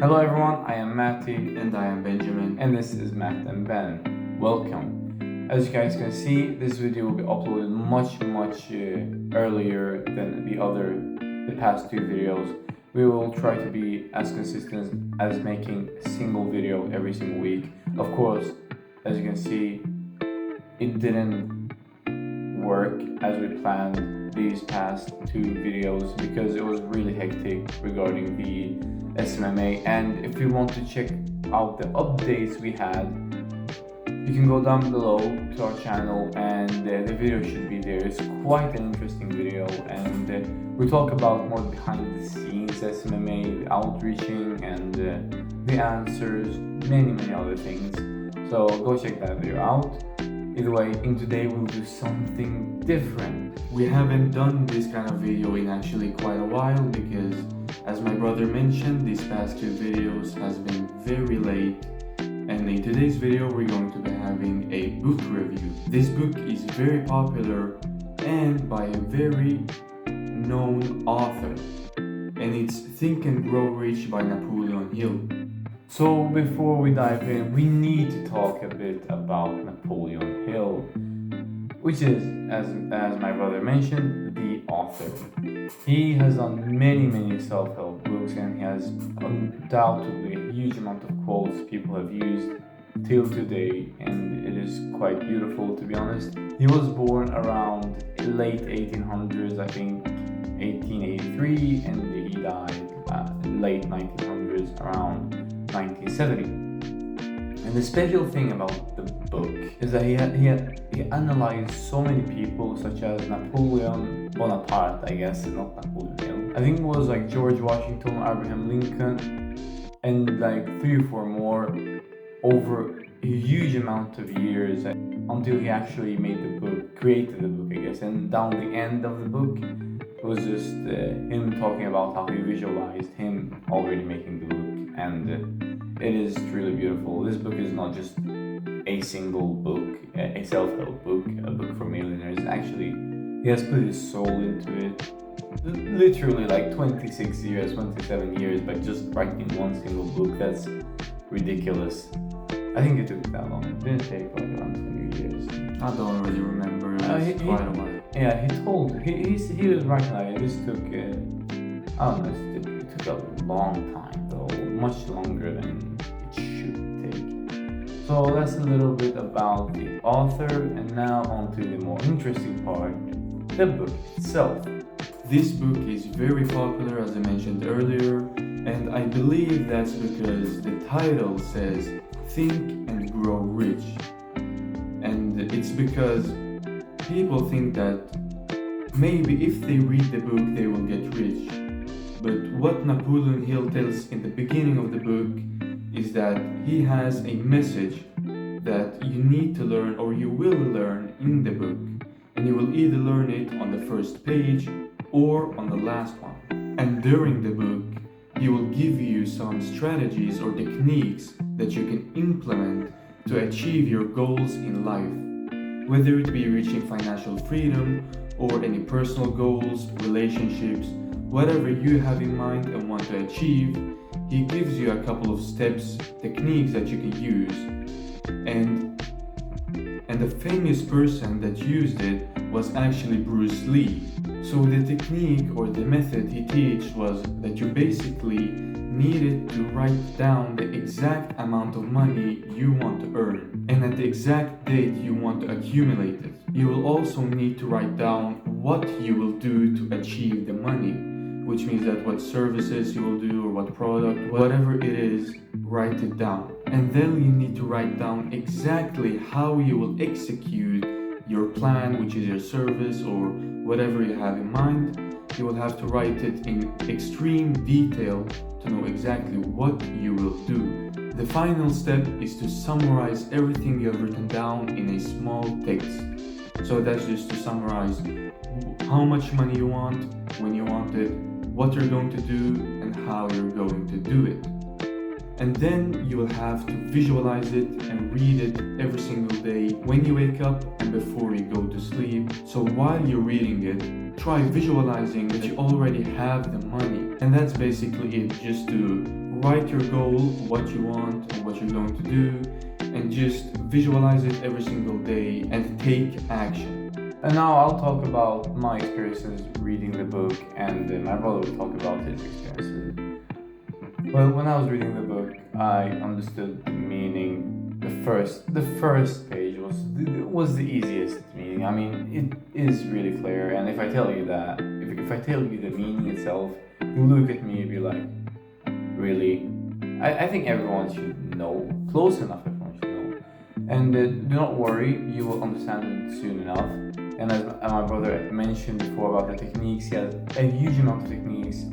Hello everyone, I am Matty And I am Benjamin. and this is Mat&Ben. Welcome. As you guys can see, this video will be uploaded much earlier than the past two videos. We will try to be as consistent as making a single video every single week. Of course, as you can see, it didn't work as we planned these past two videos because it was really hectic regarding the SMMA. And if you want to check out the updates we had, you can go down below to our channel and the video should be there. It's quite an interesting video, and we talk about more behind the scenes SMMA, the outreaching and the answers, many other things. So go check that video out. Either way, in today we'll do something different. We haven't done this kind of video in actually quite a while because, as my brother mentioned, these past two videos has been very late. And in today's video we're going to be having a book review. This book is very popular and by a very known author, and it's Think and Grow Rich by Napoleon Hill. So before we dive in, we need to talk a bit about Napoleon Hill, which is, as my brother mentioned, the author. He has done many self-help books, and he has undoubtedly a huge amount of quotes people have used till today, and it is quite beautiful, to be honest. He was born around late 1800s, I think 1883, and he died late 1900s, around 1970. And the special thing about the book is that he analyzed so many people, such as Napoleon Bonaparte, I guess, not Napoleon Hill. I think it was like George Washington, Abraham Lincoln, and like 3 or 4 more over a huge amount of years until he actually made the book, created the book, I guess. And down the end of the book, it was just him talking about how he visualized him already making the book, and it is truly beautiful. This book is not just a single book, a self-help book, a book for millionaires. Actually, he has put his soul into it. Literally like 26 years, 27 years, by just writing one single book. That's ridiculous. I think it took that long. It didn't take like around 20 years. I don't really remember. It's quite a while. Yeah, he was writing like it just took, I don't know, it took a long time though, much longer than it should take. So that's a little bit about the author, and now on to the more interesting part, the book itself. This book is very popular, as I mentioned earlier, and I believe that's because the title says Think and Grow Rich. And it's because people think that maybe if they read the book they will get rich. But what Napoleon Hill tells in the beginning of the book is that he has a message that you need to learn, or you will learn in the book. And you will either learn it on the first page or on the last one. And during the book, he will give you some strategies or techniques that you can implement to achieve your goals in life. Whether it be reaching financial freedom or any personal goals, relationships, whatever you have in mind and want to achieve, he gives you a couple of steps, techniques that you can use. And the famous person that used it was actually Bruce Lee. So the technique or the method he teaches was that you basically needed to write down the exact amount of money you want to earn and at the exact date you want to accumulate it. You will also need to write down what you will do to achieve the money, which means that what services you will do or what product, whatever it is, write it down. And then you need to write down exactly how you will execute your plan, which is your service or whatever you have in mind. You will have to write it in extreme detail to know exactly what you will do. The final step is to summarize everything you have written down in a small text. So that's just to summarize how much money you want, when you want it, what you're going to do, and how you're going to do it. And then you will have to visualize it and read it every single day when you wake up and before you go to sleep. So while you're reading it, try visualizing that you already have the money. And that's basically it, just to write your goal, what you want, and what you're going to do, and just visualize it every single day and take action. And now I'll talk about my experiences reading the book, and my brother will talk about his experiences. Well, when I was reading the book, I understood the meaning. The first page was the easiest meaning. I mean, it is really clear. And if I tell you that, if I tell you the meaning itself, you look at me and be like, really? I think everyone should know, close enough everyone should know. And do not worry, you will understand it soon enough. And as my brother mentioned before about the techniques, he has a huge amount of techniques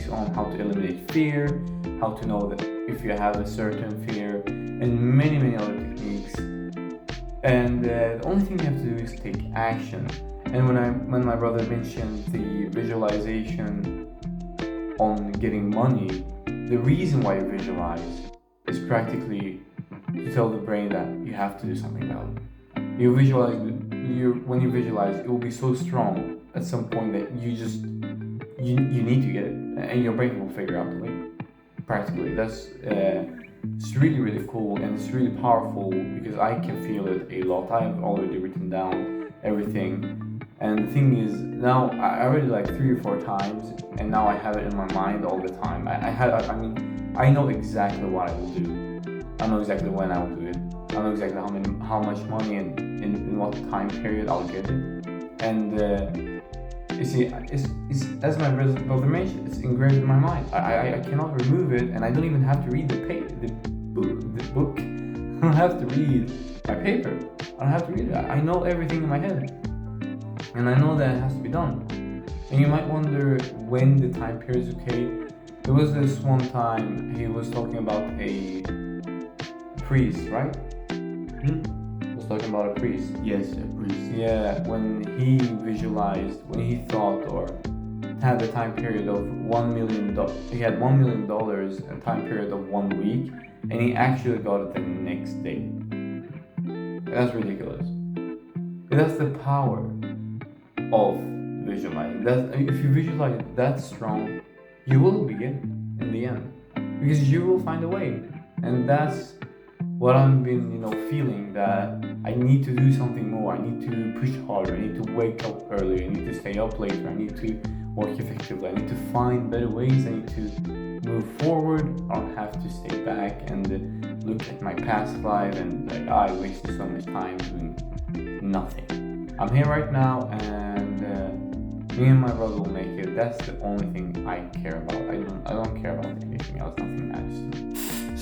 on how to eliminate fear, how to know that if you have a certain fear, and many other techniques. And the only thing you have to do is take action. And when my brother mentioned the visualization on getting money, the reason why you visualize is practically to tell the brain that you have to do something about it. When you visualize, it will be so strong at some point that you need to get it, and your brain will figure out the way. Practically, that's it's really cool, and it's really powerful because I can feel it a lot. I have already written down everything, and the thing is, now I read it like 3 or 4 times, and now I have it in my mind all the time. I know exactly what I will do. I know exactly when I will do it. I know exactly how much money and in what time period I'll get it. And you see, it's as my brother mentioned, it's engraved in my mind. I cannot remove it, and I don't even have to read the book. I don't have to read my paper. I don't have to read it. I know everything in my head, and I know that it has to be done. And you might wonder when the time period is okay. There was this one time he was talking about a priest, right? He was talking about a priest. Yes, a priest. Yeah, when he visualized, when he thought or had the time period of $1 million, he had $1 million, a time period of 1 week, and he actually got it the next day. That's ridiculous. That's the power of visualizing. If you visualize that strong, you will begin in the end, because you will find a way, and that's what I've been, feeling, that I need to do something more. I need to push harder. I need to wake up earlier. I need to stay up later. I need to work effectively. I need to find better ways. I need to move forward. I don't have to stay back and look at my past life and I wasted so much time doing nothing. I'm here right now, and me and my brother will make it. That's the only thing I care about. I don't care about anything else. Nothing matters.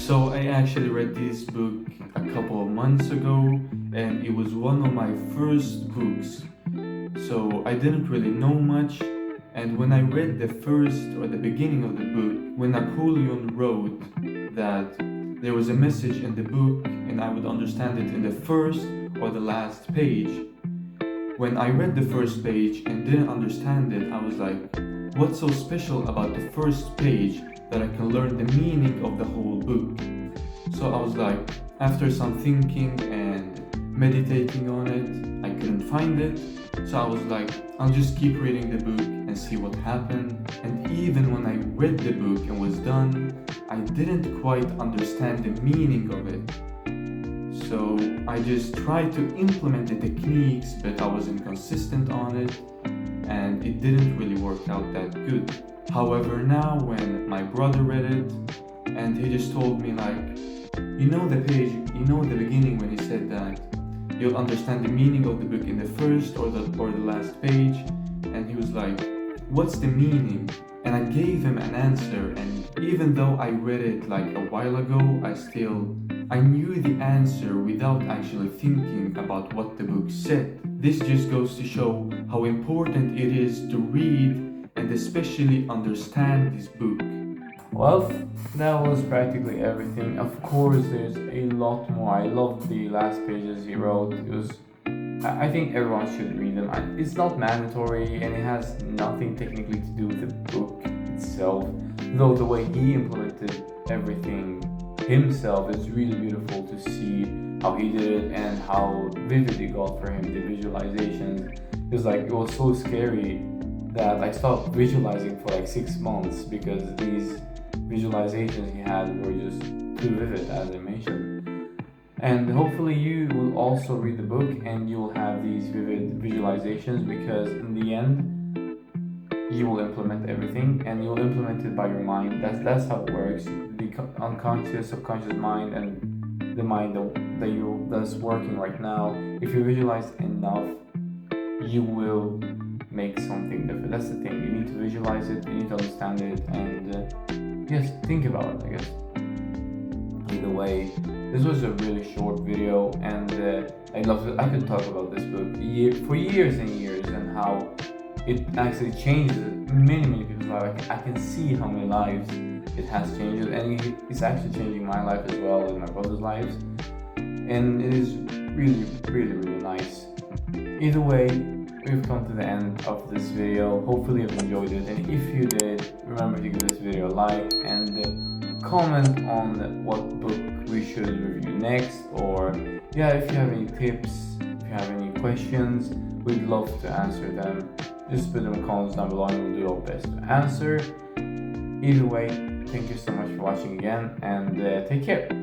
So I actually read this book a couple of months ago, and it was one of my first books. So I didn't really know much, and when I read the beginning of the book, when Napoleon wrote that there was a message in the book and I would understand it in the first or the last page, when I read the first page and didn't understand it, I was like, what's so special about the first page that I can learn the meaning of the whole book? So I was like, after some thinking and meditating on it, I couldn't find it. So I was like, I'll just keep reading the book and see what happened. And even when I read the book and was done, I didn't quite understand the meaning of it. So I just tried to implement the techniques, but I was inconsistent on it, and it didn't really work out that good. However, now when my brother read it, and he just told me the beginning when he said that you'll understand the meaning of the book in the first or the last page, and he was like, what's the meaning? And I gave him an answer, and even though I read it like a while ago, I knew the answer without actually thinking about what the book said. This just goes to show how important it is to read and especially understand this book. Well, that was practically everything. Of course, there's a lot more. I love the last pages he wrote. I think everyone should read them. It's not mandatory, and it has nothing technically to do with the book itself. Though the way he implemented everything himself is really beautiful to see how he did it and how vivid it got for him, the visualizations. It was so scary that I stopped visualizing for like 6 months because visualizations he had were just too vivid, as I mentioned. And hopefully you will also read the book and you will have these vivid visualizations, because in the end you will implement everything, and you'll implement it by your mind. That's how it works. The unconscious, subconscious mind, and the mind that's working right now. If you visualize enough, you will make something different. That's the thing. You need to visualize it. You need to understand it, and just think about it, I guess. Either way, this was a really short video, and I could talk about this book for years and years, and how it actually changes many people's lives. I can see how many lives it has changed, and it's actually changing my life as well as my brother's lives, and it is really nice. Either way, we've come to the end of this video. Hopefully you've enjoyed it, and if you did, remember to give this video a like and comment on what book we should review next, or if you have any tips, if you have any questions, we'd love to answer them. Just put them in the comments down below and we'll do our best to answer. Either way, thank you so much for watching again, and take care.